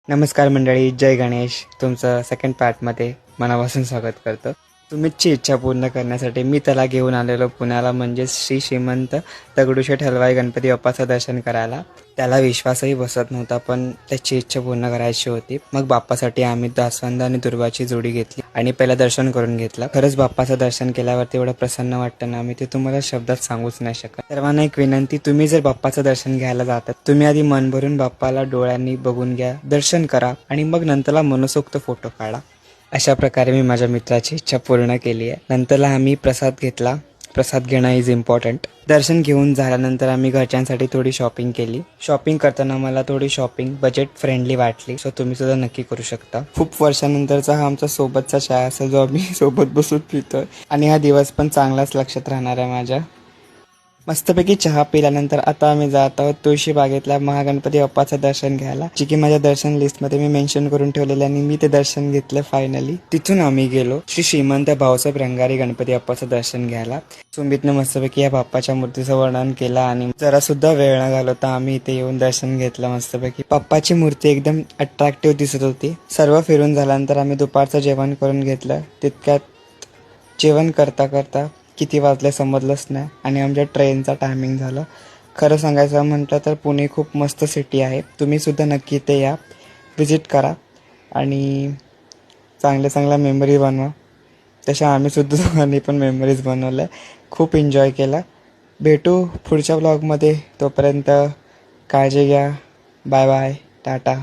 नमस्कार मंडळी, जय गणेश. तुमचं सेकंड पार्टमध्ये मनापासून स्वागत करतो. तुमची इच्छा पूर्ण करण्यासाठी मी त्याला घेऊन आलेलो पुण्याला, म्हणजे श्री श्रीमंत दगडूशेठ हलवाई गणपती बाप्पाचं दर्शन करायला. त्याला विश्वासही बसत नव्हता, पण त्याची इच्छा पूर्ण करायची होती. मग बाप्पासाठी आम्ही जास्वंद आणि दुर्वाची जोडी घेतली आणि पहिलं दर्शन करून घेतलं. खरंच बाप्पाचं दर्शन केल्यावरती एवढं प्रसन्न वाटतं ना, मी ते तुम्हाला शब्दात सांगूच नाही शकत. सर्वांना एक विनंती, तुम्ही जर बाप्पाचं दर्शन घ्यायला जातात, तुम्ही आधी मन भरून बाप्पाला डोळ्यांनी बघून घ्या, दर्शन करा आणि मग नंतरला मनसोक्त फोटो काढा. अशा प्रकारे मी माझ्या मित्राची इच्छा पूर्ण केली आहे. नंतरला आम्ही प्रसाद घेतला. प्रसाद घेणं इज इम्पॉर्टंट. दर्शन घेऊन झाल्यानंतर आम्ही घरच्यांसाठी थोडी शॉपिंग केली. शॉपिंग करताना मला थोडी शॉपिंग बजेट फ्रेंडली वाटली, सो तुम्ही सुद्धा नक्की करू शकता. खूप वर्षानंतरचा हा आमचा सोबतचा चहा असेल, जो आम्ही सोबत बसून पितोय, आणि हा दिवस पण चांगलाच लक्षात राहणार आहे माझ्या. मस्तपैकी चहा पिल्यानंतर आता आम्ही जात आहोत तुळशी बागेतल्या महागणपती बाप्पाचं दर्शन घ्यायला, जे की माझ्या दर्शन लिस्टमध्ये मी मेन्शन करून ठेवलेलं, आणि मी ते दर्शन घेतलं फायनली. तिथून आम्ही गेलो श्री श्रीमंत भाऊसाहेब रंगारी गणपती बाप्पाचं दर्शन घ्यायला. सुमितनं मस्तपैकी या बाप्पाच्या मूर्तीचं वर्णन केलं आणि जरा सुद्धा वेळ न घालवता आम्ही इथे येऊन दर्शन घेतलं मस्तपैकी. बाप्पाची मूर्ती एकदम अट्रॅक्टिव्ह दिसत होती. सर्व फिरून झाल्यानंतर आम्ही दुपारचं जेवण करून घेतलं. तितक्यात जेवण करता करता किती वाजले समजलंच नाही, आणि आमच्या ट्रेनचा टायमिंग झालं. खरं सांगायचं म्हटलं तर पुणे खूप मस्त सिटी आहे. तुम्ही सुद्धा नक्की इथे या, विजिट करा आणि चांगल्या मेमरी बनवा. तशा आम्ही सुद्धा दोघांनी पण मेमरीज बनवल्या, खूप एन्जॉय केला. भेटू पुढच्या ब्लॉगमध्ये. तोपर्यंत काळजी घ्या. Bye bye, Tata.